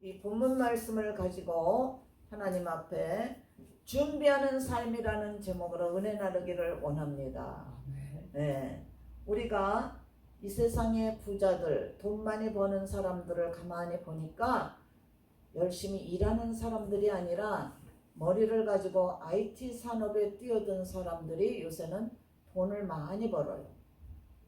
이 본문 말씀을 가지고 하나님 앞에 준비하는 삶이라는 제목으로 은혜 나누기를 원합니다. 네, 우리가 이 세상의 부자들, 돈 많이 버는 사람들을 가만히 보니까 열심히 일하는 사람들이 아니라 머리를 가지고 IT 산업에 뛰어든 사람들이 요새는 돈을 많이 벌어요.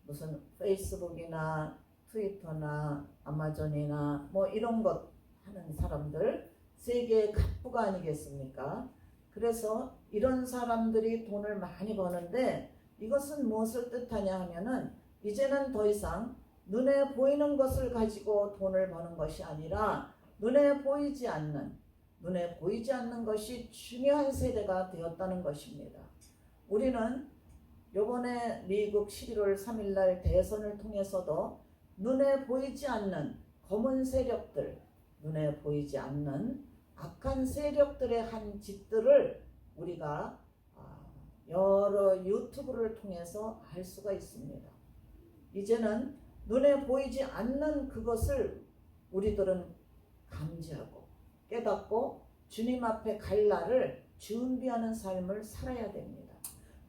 무슨 페이스북이나 트위터나 아마존이나 뭐 이런 것 하는 사람들, 세계의 갑부가 아니겠습니까? 그래서 이런 사람들이 돈을 많이 버는데 이것은 무엇을 뜻하냐 하면은 이제는 더 이상 눈에 보이는 것을 가지고 돈을 버는 것이 아니라 눈에 보이지 않는 것이 중요한 세대가 되었다는 것입니다. 우리는 요번에 미국 11월 3일 날 대선을 통해서도 눈에 보이지 않는 검은 세력들, 눈에 보이지 않는 악한 세력들의 한 짓들을 우리가 여러 유튜브를 통해서 알 수가 있습니다. 이제는 눈에 보이지 않는 그것을 우리들은 감지하고 깨닫고 주님 앞에 갈 날을 준비하는 삶을 살아야 됩니다.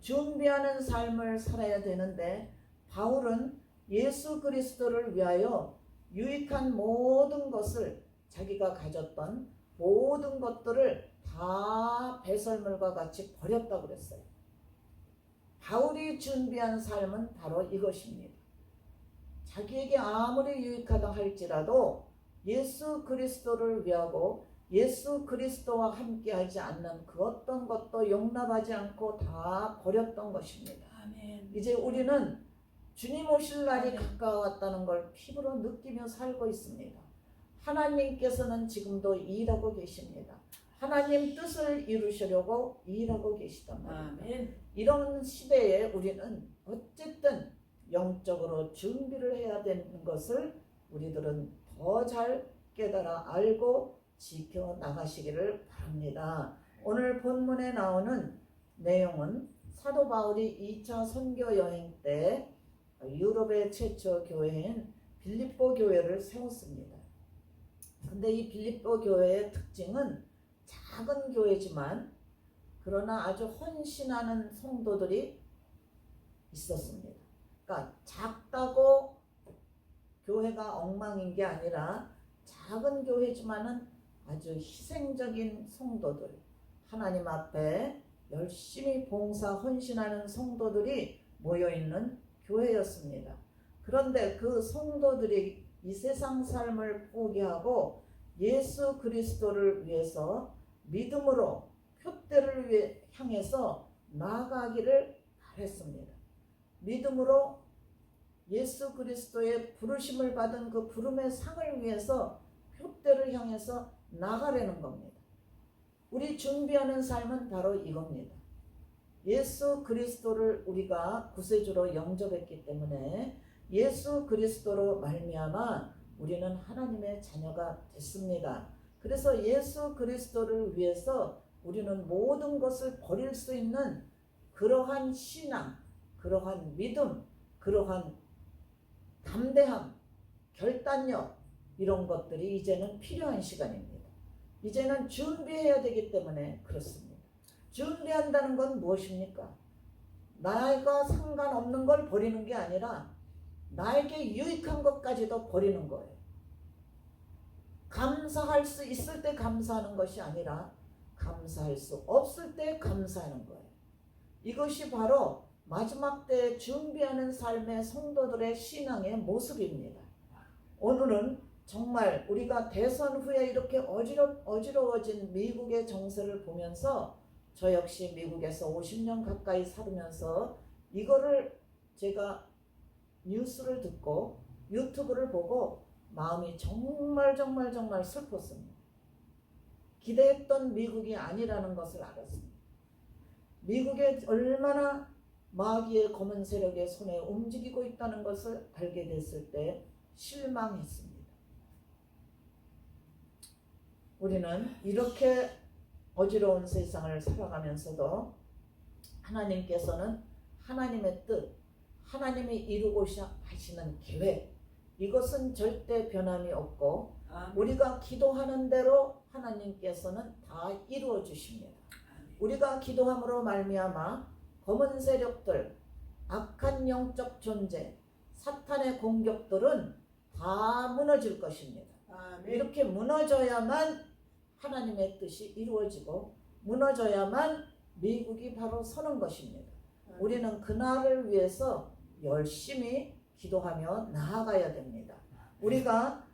준비하는 삶을 살아야 되는데 바울은 예수 그리스도를 위하여 유익한 모든 것을 자기가 가졌던 모든 것들을 다 배설물과 같이 버렸다고 그랬어요. 바울이 준비한 삶은 바로 이것입니다. 자기에게 아무리 유익하다 할지라도 예수 그리스도를 위하고 예수 그리스도와 함께하지 않는 그 어떤 것도 용납하지 않고 다 버렸던 것입니다. 아멘. 이제 우리는 주님 오실 날이 가까웠다는 걸 피부로 느끼며 살고 있습니다. 하나님께서는 지금도 일하고 계십니다. 하나님 뜻을 이루시려고 일하고 계시단 말입니다. 아멘. 이런 시대에 우리는 어쨌든 영적으로 준비를 해야 되는 것을 우리들은 더 잘 깨달아 알고 지켜나가시기를 바랍니다. 오늘 본문에 나오는 내용은 사도 바울이 2차 선교 여행 때 유럽의 최초 교회인 빌립보 교회를 세웠습니다. 근데 이 빌립보 교회의 특징은 작은 교회지만 그러나 아주 헌신하는 성도들이 있었습니다. 그러니까 작다고 교회가 엉망인 게 아니라 작은 교회지만은 아주 희생적인 성도들, 하나님 앞에 열심히 봉사 헌신하는 성도들이 모여있는 교회였습니다. 그런데 그 성도들이 이 세상 삶을 포기하고 예수 그리스도를 위해서 믿음으로 표대를 향해서 나아가기를 바랬습니다. 믿음으로 예수 그리스도의 부르심을 받은 그 부름의 상을 위해서 표대를 향해서 나가려는 겁니다. 우리 준비하는 삶은 바로 이겁니다. 예수 그리스도를 우리가 구세주로 영접했기 때문에 예수 그리스도로 말미암아 우리는 하나님의 자녀가 됐습니다. 그래서 예수 그리스도를 위해서 우리는 모든 것을 버릴 수 있는 그러한 신앙, 그러한 믿음, 그러한 담대함, 결단력, 이런 것들이 이제는 필요한 시간입니다. 이제는 준비해야 되기 때문에 그렇습니다. 준비한다는 건 무엇입니까? 나이가 상관없는 걸 버리는 게 아니라 나에게 유익한 것까지도 버리는 거예요. 감사할 수 있을 때 감사하는 것이 아니라 감사할 수 없을 때 감사하는 거예요. 이것이 바로 마지막 때에 준비하는 삶의 성도들의 신앙의 모습입니다. 오늘은 정말 우리가 대선 후에 이렇게 어지러워진 미국의 정세를 보면서 저 역시 미국에서 50년 가까이 살면서 이거를 제가 뉴스를 듣고 유튜브를 보고 마음이 정말 슬펐습니다. 기대했던 미국이 아니라는 것을 알았습니다. 미국에 얼마나 마귀의 검은 세력의 손에 움직이고 있다는 것을 알게 됐을 때 실망했습니다. 우리는 이렇게 어지러운 세상을 살아가면서도 하나님께서는 하나님의 뜻, 하나님이 이루고자 하시는 계획, 이것은 절대 변함이 없고 아멘. 우리가 기도하는 대로 하나님께서는 다 이루어 주십니다. 우리가 기도함으로 말미암아 검은 세력들, 악한 영적 존재, 사탄의 공격들은 다 무너질 것입니다. 아멘. 이렇게 무너져야만 하나님의 뜻이 이루어지고 무너져야만 미국이 바로 서는 것입니다. 우리는 그날을 위해서 열심히 기도하며 나아가야 됩니다. 우리가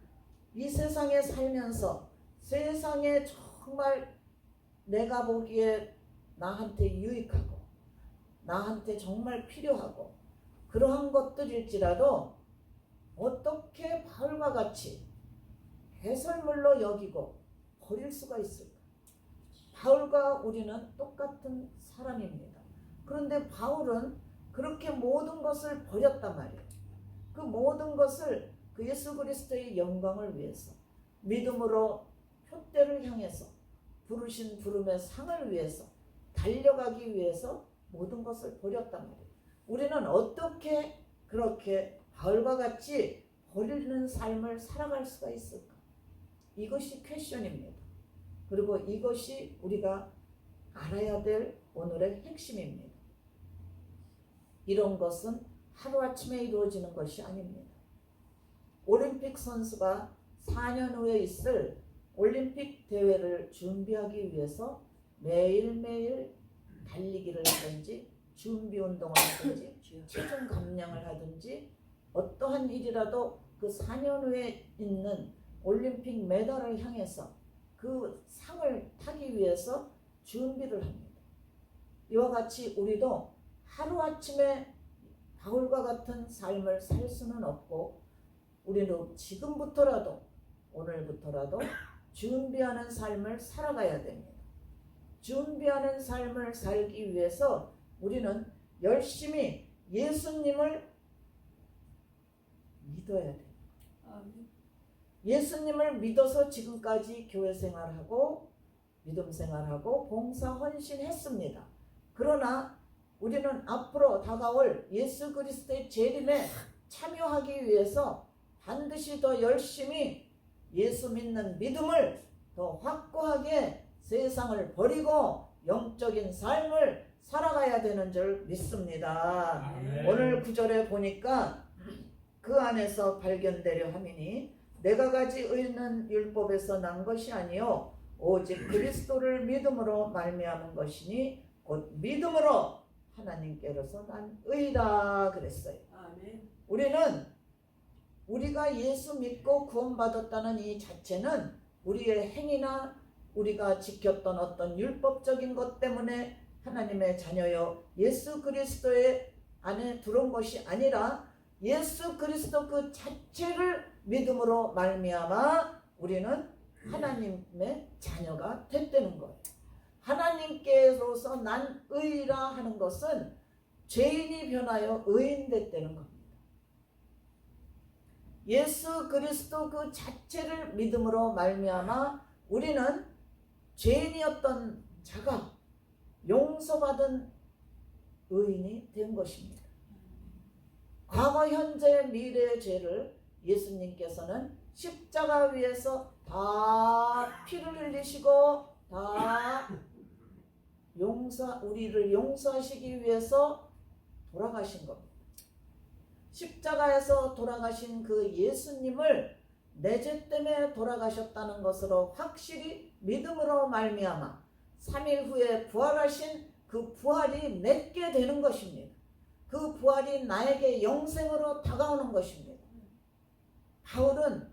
이 세상에 살면서 세상에 정말 내가 보기에 나한테 유익하고 나한테 정말 필요하고 그러한 것들일지라도 어떻게 바울과 같이 배설물로 여기고 버릴 수가 있을까? 바울과 우리는 똑같은 사람입니다. 그런데 바울은 그렇게 모든 것을 버렸단 말이에요. 그 모든 것을 그 예수 그리스도의 영광을 위해서 믿음으로 표대를 향해서 부르신 부름의 상을 위해서 달려가기 위해서 모든 것을 버렸단 말이에요. 우리는 어떻게 그렇게 바울과 같이 버리는 삶을 살아갈 수가 있을까? 이것이 퀘션입니다. 그리고 이것이 우리가 알아야 될 오늘의 핵심입니다. 이런 것은 하루아침에 이루어지는 것이 아닙니다. 올림픽 선수가 4년 후에 있을 올림픽 대회를 준비하기 위해서 매일매일 달리기를 하든지 준비 운동을 하든지 체중 감량을 하든지 어떠한 일이라도 그 4년 후에 있는 올림픽 메달을 향해서 그 상을 타기 위해서 준비를 합니다. 이와 같이 우리도 하루아침에 바울과 같은 삶을 살 수는 없고 우리는 지금부터라도 오늘부터라도 준비하는 삶을 살아가야 됩니다. 준비하는 삶을 살기 위해서 우리는 열심히 예수님을 믿어야 돼요. 예수님을 믿어서 지금까지 교회 생활하고 믿음 생활하고 봉사 헌신했습니다. 그러나 우리는 앞으로 다가올 예수 그리스도의 재림에 참여하기 위해서 반드시 더 열심히 예수 믿는 믿음을 더 확고하게 세상을 버리고 영적인 삶을 살아가야 되는 줄 믿습니다. 아멘. 오늘 9절에 보니까 그 안에서 발견되려 함이니 내가 가지 의는 율법에서 난 것이 아니요 오직 그리스도를 믿음으로 말미암은 것이니 곧 믿음으로 하나님께로서 난 의라 그랬어요. 아멘. 우리는 우리가 예수 믿고 구원받았다는 이 자체는 우리의 행위나 우리가 지켰던 어떤 율법적인 것 때문에 하나님의 자녀여 예수 그리스도의 안에 들어온 것이 아니라 예수 그리스도 그 자체를 믿음으로 말미암아 우리는 하나님의 자녀가 됐다는 거예요. 하나님께로서 난 의라 하는 것은 죄인이 변하여 의인 됐다는 겁니다. 예수 그리스도 그 자체를 믿음으로 말미암아 우리는 죄인이었던 자가 용서받은 의인이 된 것입니다. 과거, 현재, 미래의 죄를 예수님께서는 십자가 위에서 다 피를 흘리시고 다 우리를 용서하시기 위해서 돌아가신 겁니다. 십자가에서 돌아가신 그 예수님을 내 죄 때문에 돌아가셨다는 것으로 확실히 믿음으로 말미암아 3일 후에 부활하신 그 부활이 내게 되는 것입니다. 그 부활이 나에게 영생으로 다가오는 것입니다. 바울은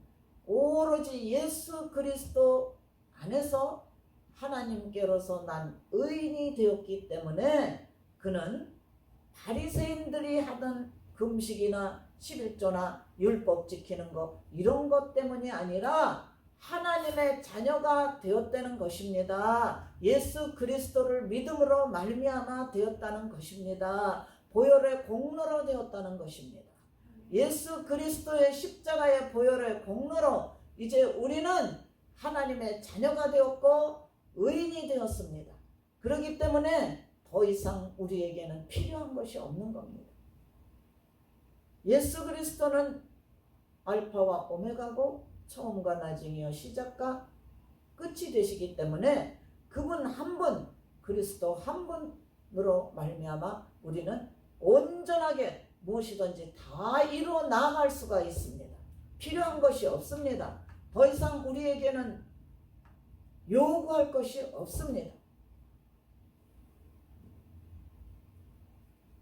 오로지 예수 그리스도 안에서 하나님께로서 난 의인이 되었기 때문에 그는 바리새인들이 하던 금식이나 11조나 율법 지키는 것 이런 것 때문이 아니라 하나님의 자녀가 되었다는 것입니다. 예수 그리스도를 믿음으로 말미암아 되었다는 것입니다. 보혈의 공로로 되었다는 것입니다. 예수 그리스도의 십자가의 보혈의 공로로 이제 우리는 하나님의 자녀가 되었고 의인이 되었습니다. 그렇기 때문에 더 이상 우리에게는 필요한 것이 없는 겁니다. 예수 그리스도는 알파와 오메가고 처음과 나중이요 시작과 끝이 되시기 때문에 그분 한 분, 그리스도 한 분으로 말미암아 우리는 온전하게 무엇이든지 다 이루어 나갈 수가 있습니다. 필요한 것이 없습니다. 더 이상 우리에게는 요구할 것이 없습니다.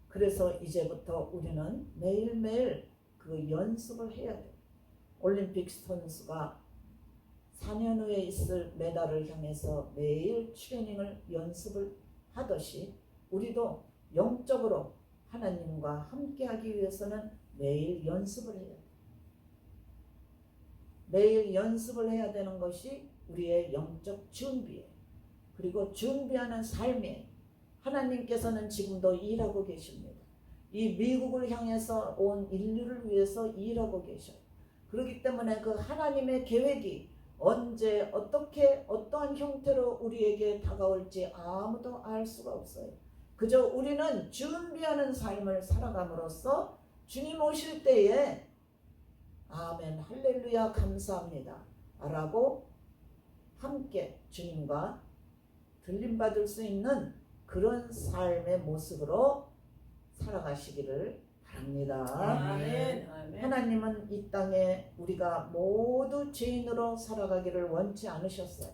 그래서 이제부터 우리는 매일매일 그 연습을 해야 돼요. 올림픽 선수가 4년 후에 있을 메달을 향해서 매일 트레이닝을 연습을 하듯이 우리도 영적으로 하나님과 함께하기 위해서는 매일 연습을 해야 돼요. 매일 연습을 해야 되는 것이 우리의 영적 준비예요. 그리고 준비하는 삶이에요. 하나님께서는 지금도 일하고 계십니다. 이 미국을 향해서 온 인류를 위해서 일하고 계셔요. 그렇기 때문에 그 하나님의 계획이 언제 어떻게 어떠한 형태로 우리에게 다가올지 아무도 알 수가 없어요. 그저 우리는 준비하는 삶을 살아감으로써 주님 오실 때에 아멘 할렐루야 감사합니다 라고 함께 주님과 들림받을 수 있는 그런 삶의 모습으로 살아가시기를 바랍니다. 아멘. 하나님은 이 땅에 우리가 모두 죄인으로 살아가기를 원치 않으셨어요.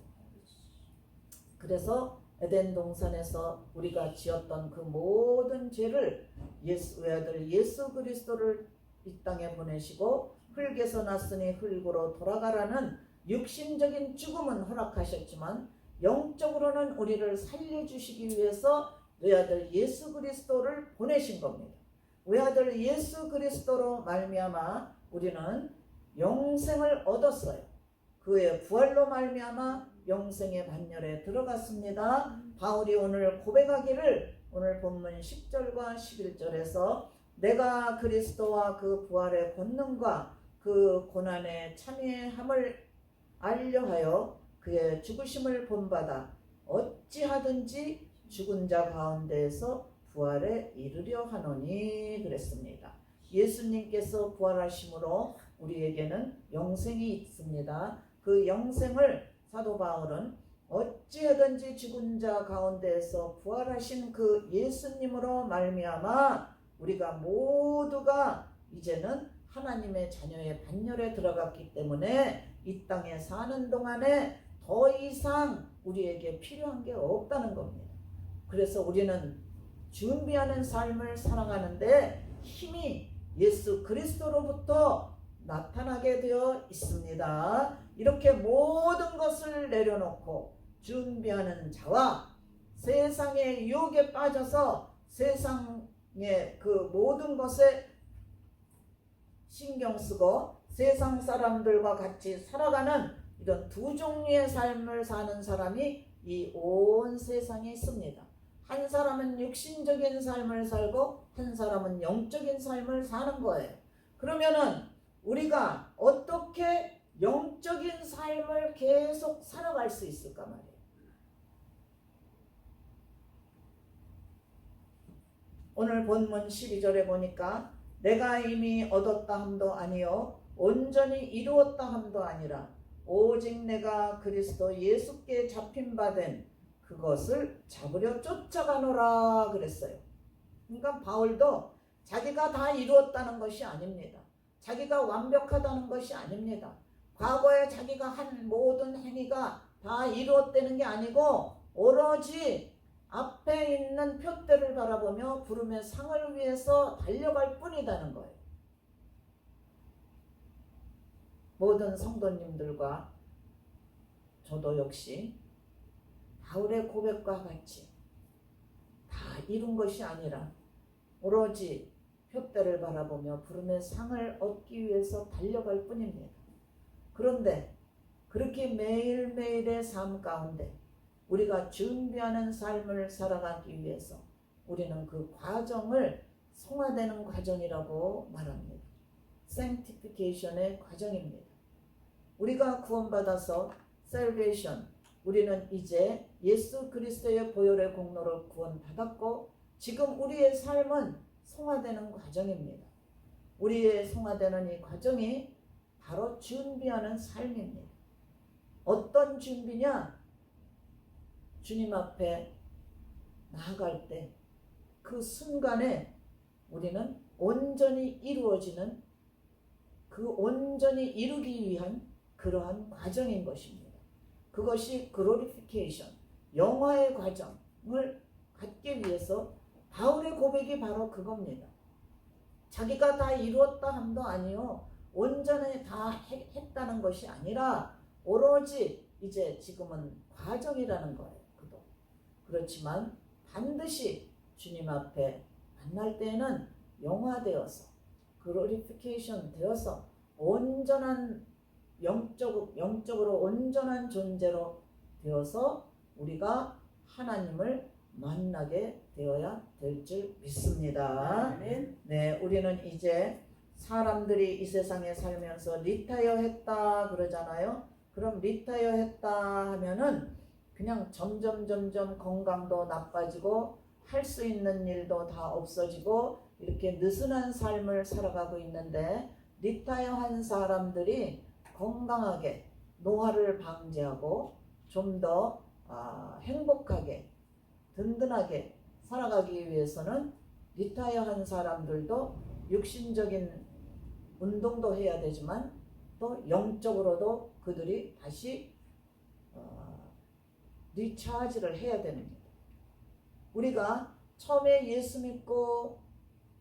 그래서 에덴 동산에서 우리가 지었던 그 모든 죄를 외아들 예수 그리스도를 이 땅에 보내시고 흙에서 났으니 흙으로 돌아가라는 육신적인 죽음은 허락하셨지만 영적으로는 우리를 살려주시기 위해서 외아들 예수 그리스도를 보내신 겁니다. 외아들 예수 그리스도로 말미암아 우리는 영생을 얻었어요. 그의 부활로 말미암아 영생의 반열에 들어갔습니다. 바울이 오늘 고백하기를 오늘 본문 10절과 11절에서 내가 그리스도와 그 부활의 권능과 그 고난의 참여함을 알려하여 그의 죽으심을 본받아 어찌하든지 죽은 자 가운데에서 부활에 이르려 하노니 그랬습니다. 예수님께서 부활하심으로 우리에게는 영생이 있습니다. 그 영생을 사도 바울은 어찌하든지 죽은 자 가운데에서 부활하신 그 예수님으로 말미암아 우리가 모두가 이제는 하나님의 자녀의 반열에 들어갔기 때문에 이 땅에 사는 동안에 더 이상 우리에게 필요한 게 없다는 겁니다. 그래서 우리는 준비하는 삶을 살아가는데 힘이 예수 그리스도로부터 나타나게 되어 있습니다. 이렇게 모든 것을 내려놓고 준비하는 자와 세상의 유혹에 빠져서 세상의 그 모든 것에 신경 쓰고 세상 사람들과 같이 살아가는 이런 두 종류의 삶을 사는 사람이 이 온 세상에 있습니다. 한 사람은 육신적인 삶을 살고 한 사람은 영적인 삶을 사는 거예요. 그러면은 우리가 어떻게 영적인 삶을 계속 살아갈 수 있을까 말이에요. 오늘 본문 12절에 보니까 내가 이미 얻었다 함도 아니요 온전히 이루었다 함도 아니라 오직 내가 그리스도 예수께 잡힌 바 된 그것을 잡으려 쫓아가노라 그랬어요. 그러니까 바울도 자기가 다 이루었다는 것이 아닙니다. 자기가 완벽하다는 것이 아닙니다. 과거에 자기가 한 모든 행위가 다 이루었다는 게 아니고 오로지 앞에 있는 표대를 바라보며 부름의 상을 위해서 달려갈 뿐이라는 거예요. 모든 성도님들과 저도 역시 바울의 고백과 같이 다 이룬 것이 아니라 오로지 표대를 바라보며 부름의 상을 얻기 위해서 달려갈 뿐입니다. 그런데 그렇게 매일매일의 삶 가운데 우리가 준비하는 삶을 살아가기 위해서 우리는 그 과정을 성화되는 과정이라고 말합니다. sanctification의 과정입니다. 우리가 구원받아서 salvation, 우리는 이제 예수 그리스도의 보혈의 공로로 구원받았고 지금 우리의 삶은 성화되는 과정입니다. 우리의 성화되는 이 과정이 바로 준비하는 삶입니다. 어떤 준비냐? 주님 앞에 나아갈 때 그 순간에 우리는 온전히 이루어지는, 그 온전히 이루기 위한 그러한 과정인 것입니다. 그것이 글로리피케이션, 영화의 과정을 갖기 위해서 바울의 고백이 바로 그겁니다. 자기가 다 이루었다 함도 아니요, 온전히 다 했다는 것이 아니라 오로지 이제 지금은 과정이라는 거예요. 그렇지만 반드시 주님 앞에 만날 때에는 영화되어서, 글로리피케이션 되어서 온전한 영적으로 온전한 존재로 되어서 우리가 하나님을 만나게 되어야 될 줄 믿습니다. 네, 우리는 이제 사람들이 이 세상에 살면서 리타이어 했다 그러잖아요. 그럼 리타이어 했다 하면은 그냥 점점 건강도 나빠지고 할 수 있는 일도 다 없어지고 이렇게 느슨한 삶을 살아가고 있는데, 리타이어 한 사람들이 건강하게 노화를 방지하고 좀 더 행복하게 든든하게 살아가기 위해서는 리타이어 한 사람들도 육신적인 운동도 해야 되지만 또 영적으로도 그들이 다시 리차지를 해야 됩니다. 우리가 처음에 예수 믿고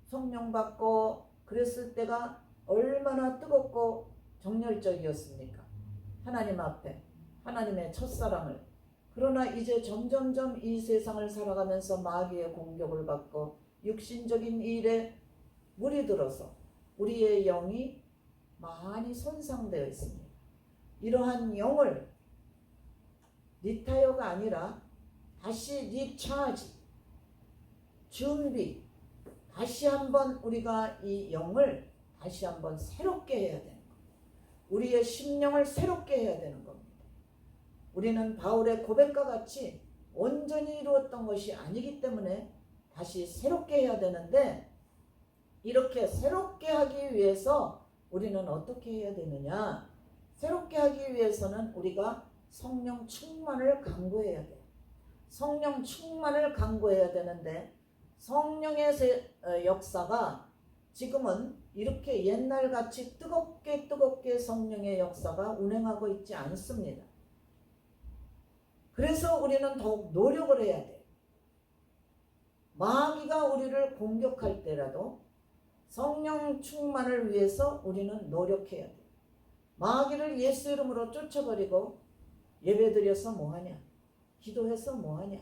성령 받고 그랬을 때가 얼마나 뜨겁고 정열적이었습니까? 하나님 앞에 하나님의 첫사랑을. 그러나 이제 점점점 이 세상을 살아가면서 마귀의 공격을 받고 육신적인 일에 물이 들어서 우리의 영이 많이 손상되어 있습니다. 이러한 영을 리타이어가 아니라 다시 리차지, 준비, 다시 한번 우리가 이 영을 다시 한번 새롭게 해야 되는 겁니다. 우리의 심령을 새롭게 해야 되는 겁니다. 우리는 바울의 고백과 같이 온전히 이루었던 것이 아니기 때문에 다시 새롭게 해야 되는데, 이렇게 새롭게 하기 위해서 우리는 어떻게 해야 되느냐? 새롭게 하기 위해서는 우리가 성령 충만을 강구해야 돼요. 성령 충만을 강구해야 되는데, 성령의 역사가 지금은 이렇게 옛날같이 뜨겁게 성령의 역사가 운행하고 있지 않습니다. 그래서 우리는 더욱 노력을 해야 돼요. 마귀가 우리를 공격할 때라도 성령 충만을 위해서 우리는 노력해야 돼요. 마귀를 예수 이름으로 쫓아버리고 예배드려서 뭐하냐? 기도해서 뭐하냐?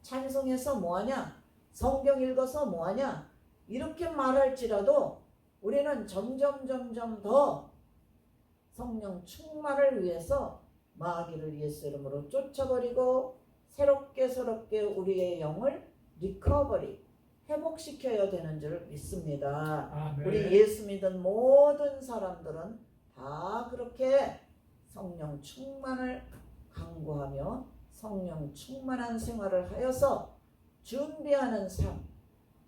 찬송해서 뭐하냐? 성경 읽어서 뭐하냐? 이렇게 말할지라도 우리는 점점 더 성령 충만을 위해서 마귀를 예수 이름으로 쫓아버리고 새롭게 우리의 영을 리커버리, 회복시켜야 되는 줄 믿습니다. 아멘. 우리 예수 믿은 모든 사람들은 다 그렇게 성령 충만을 강구하며 성령 충만한 생활을 하여서 준비하는 삶,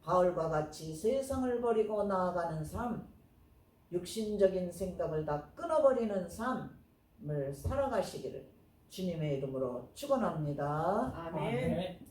바울과 같이 세상을 버리고 나아가는 삶, 육신적인 생각을 다 끊어버리는 삶을 살아가시기를 주님의 이름으로 축원합니다. 아멘.